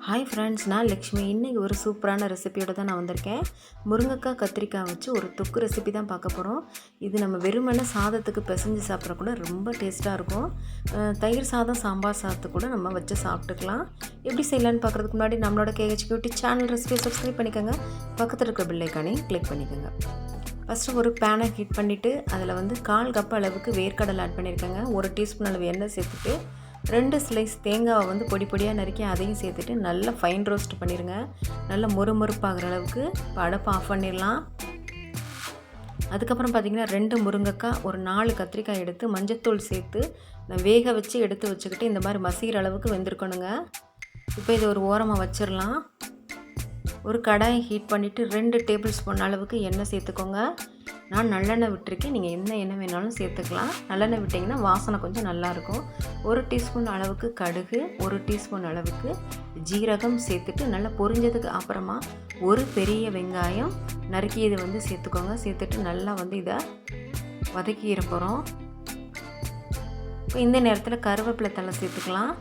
Hi friends, நான் லக்ஷ்மி. இன்றைக்கி ஒரு சூப்பரான ரெசிபியோடு தான் நான் வந்திருக்கேன். முருங்கைக்காய் கத்திரிக்காய் வச்சு ஒரு தொக்கு ரெசிபி தான் பார்க்க போகிறோம். இது நம்ம வெறுமனே சாதத்துக்கு பிசைஞ்சு சாப்பிட்ற கூட ரொம்ப டேஸ்ட்டாக இருக்கும். தயிர் சாதம், சாம்பார் சாதத்தை கூட நம்ம வச்சு சாப்பிட்டுக்கலாம். எப்படி செய்யலான்னு பார்க்குறதுக்கு முன்னாடி நம்மளோட KHQT சேனல் ரெசிபியை சப்ஸ்கிரைப் பண்ணிக்கோங்க. பக்கத்தில் இருக்கிற பெல் ஐக்கானையும் கிளிக் பண்ணிக்கோங்க. ஃபஸ்ட்டு ஒரு பேனை ஹீட் பண்ணிவிட்டு அதில் 1/4 கப் அளவுக்கு வேர்க்கடலை ஆட் பண்ணியிருக்கேங்க. 1 டீஸ்பூன் அளவு எண்ணெய் சேர்த்துட்டு 2 ஸ்லைஸ் தேங்காவை பொடி பொடியாக நறுக்கி அதையும் சேர்த்துட்டு நல்லா ஃபைன் ரோஸ்ட் பண்ணிடுங்க. நல்லா மொறுமொறுப்பாகிற அளவுக்கு அடுப்பை ஆஃப் பண்ணிடலாம். அதுக்கப்புறம் பார்த்திங்கன்னா 2 முருங்கைக்காய், ஒரு 4 கத்திரிக்காய் எடுத்து மஞ்சத்தூள் சேர்த்து நான் வேக வச்சு எடுத்து வச்சுக்கிட்டு இந்த மாதிரி மசிகிற அளவுக்கு வெந்திருக்கணுங்க. இப்போ இது ஒரு ஓரமாக வச்சிடலாம். ஒரு கடாயை ஹீட் பண்ணிவிட்டு 2 டேபிள் ஸ்பூன் அளவுக்கு எண்ணெய் சேர்த்துக்கோங்க. நான் நல்லெண்ணெய் விட்டுருக்கேன். நீங்கள் என்ன எண்ணெய் வேணாலும் சேர்த்துக்கலாம். நல்லெண்ணெய் விட்டிங்கன்னா வாசனை கொஞ்சம் நல்லாயிருக்கும். 1 டீஸ்பூன் அளவுக்கு கடுகு, 1 டீஸ்பூன் அளவுக்கு ஜீரகம் சேர்த்துட்டு நல்லா பொரிஞ்சதுக்கு அப்புறமா ஒரு பெரிய வெங்காயம் நறுக்கியது சேர்த்துக்கோங்க. சேர்த்துட்டு நல்லா இதை வதக்கிற போகிறோம். இப்போ இந்த நேரத்தில் கருவேப்பிலை தழை சேர்த்துக்கலாம்.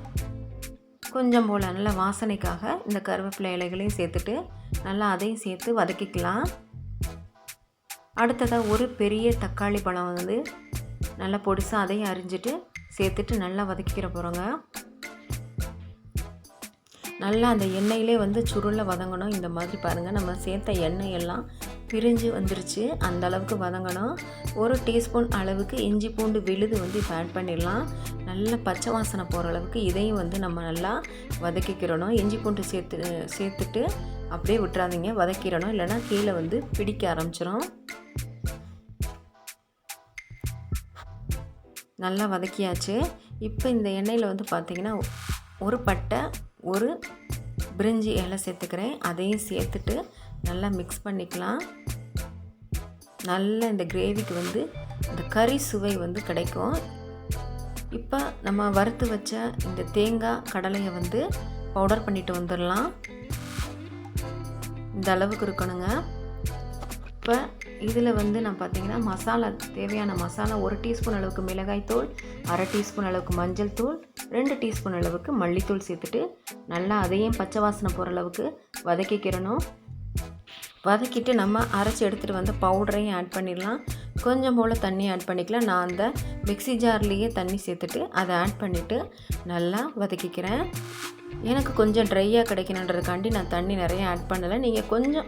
கொஞ்சம் போல் நல்லா வாசனைக்காக இந்த கருவேப்பிலை இலைகளையும் சேர்த்துட்டு நல்லா அதையும் சேர்த்து வதக்கிக்கலாம். அடுத்ததாக ஒரு பெரிய தக்காளி பழம் நல்லா பொடிசாக அதையும் அரிஞ்சிட்டு சேர்த்துட்டு நல்லா வதக்கிக்கிற போகிறோங்க. நல்லா அந்த எண்ணெயிலே சுருளை வதங்கணும். இந்த மாதிரி பாருங்கள், நம்ம சேர்த்த எண்ணெய் எல்லாம் பிரிஞ்சு வந்துருச்சு. அந்த அளவுக்கு வதங்கணும். 1 டீஸ்பூன் அளவுக்கு இஞ்சி பூண்டு விழுது இப்போ ஆட் பண்ணிடலாம். நல்லா பச்சை வாசனை போகிற அளவுக்கு இதையும் நம்ம நல்லா வதக்கிக்கிறணும். இஞ்சி பூண்டு சேர்த்துட்டு அப்படியே விட்டுறாதீங்க, வதக்கிடணும். இல்லைனா கீழே பிடிக்க ஆரம்பிச்சிடும். நல்லா வதக்கியாச்சு. இப்போ இந்த எண்ணெயில் பார்த்திங்கன்னா ஒரு பட்டை, ஒரு பிரிஞ்சி இலை சேர்த்துக்கிறேன். அதையும் சேர்த்துட்டு நல்லா மிக்ஸ் பண்ணிக்கலாம். நல்லா இந்த கிரேவிக்கு இந்த கறி சுவை கிடைக்கும். இப்போ நம்ம வறுத்து வச்ச இந்த தேங்காய் கடலையை பவுடர் பண்ணிட்டு வந்துடலாம். இந்த அளவுக்கு இருக்கணுங்க. இப்போ இதில் நான் பார்த்திங்கன்னா மசாலா, தேவையான மசாலா 1 டீஸ்பூன் அளவுக்கு மிளகாய்த்தூள், 1/2 டீஸ்பூன் அளவுக்கு மஞ்சள் தூள், 2 டீஸ்பூன் அளவுக்கு மல்லித்தூள் சேர்த்துட்டு நல்லா அதையும் பச்சை வாசனை போகிற அளவுக்கு வதக்கிக்கிறணும். வதக்கிட்டு நம்ம அரைச்சி எடுத்துகிட்டு பவுடரையும் ஆட் பண்ணிடலாம். கொஞ்சம் போல் தண்ணி ஆட் பண்ணிக்கலாம். நான் அந்த மிக்ஸி ஜார்லேயே தண்ணி சேர்த்துட்டு அதை ஆட் பண்ணிவிட்டு நல்லா வதக்கிக்கிறேன். எனக்கு கொஞ்சம் ட்ரையாக கிடைக்கணுன்றதுக்காண்டி நான் தண்ணி நிறைய ஆட் பண்ணலை. நீங்கள் கொஞ்சம்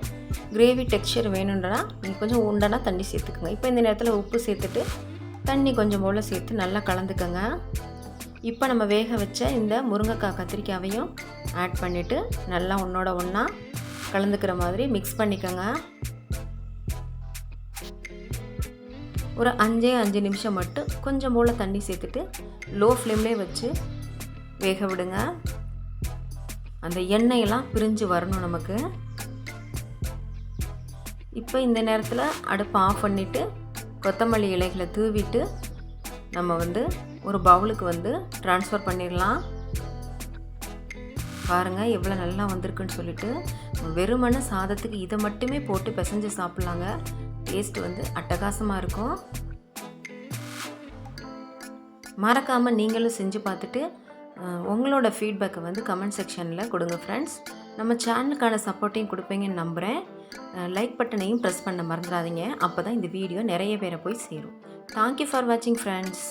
கிரேவி டெக்ஸ்சர் வேணுன்றனா நீங்கள் கொஞ்சம் உண்டனா தண்ணி சேர்த்துக்கோங்க. இப்போ இந்த நேரத்தில் உப்பு சேர்த்துட்டு தண்ணி கொஞ்சம் போல் சேர்த்து நல்லா கலந்துக்கோங்க. இப்போ நம்ம வேக வச்ச இந்த முருங்கைக்காய் கத்திரிக்காயையும் ஆட் பண்ணிவிட்டு நல்லா ஒன்றோட ஒன்றா கலந்துக்கிற மாதிரி மிக்ஸ் பண்ணிக்கோங்க. ஒரு 5 நிமிஷம் மட்டும் கொஞ்சம் போல் தண்ணி சேர்த்துட்டு லோ ஃப்ளேம்லேயே வச்சு வேக விடுங்க. அந்த எண்ணெயெல்லாம் பிரிஞ்சு வரணும் நமக்கு. இப்போ இந்த நேரத்தில் அடுப்பை ஆஃப் பண்ணிவிட்டு கொத்தமல்லி இலைகளை தூவிட்டு நம்ம ஒரு பவுலுக்கு ட்ரான்ஸ்ஃபர் பண்ணிடலாம். பாருங்கள் எவ்வளோ நல்லா வந்திருக்குன்னு சொல்லிட்டு. வெறுமன சாதத்துக்கு இதை மட்டுமே போட்டு பிசைஞ்சு சாப்பிட்லாங்க. டேஸ்ட் அட்டகாசமாக இருக்கும். மறக்காமல் நீங்களும் செஞ்சு பார்த்துட்டு உங்களோட ஃபீட்பேக்கை கமெண்ட் செக்ஷனில் கொடுங்க ஃப்ரெண்ட்ஸ். நம்ம சேனலுக்கான சப்போர்ட்டையும் கொடுப்பீங்கன்னு நம்புகிறேன். லைக் பட்டனையும் ப்ரெஸ் பண்ண மறந்துடாதீங்க. அப்போ தான் இந்த வீடியோ நிறைய பேரை போய் சேரும். தேங்க்யூ ஃபார் வாட்சிங் ஃப்ரெண்ட்ஸ்.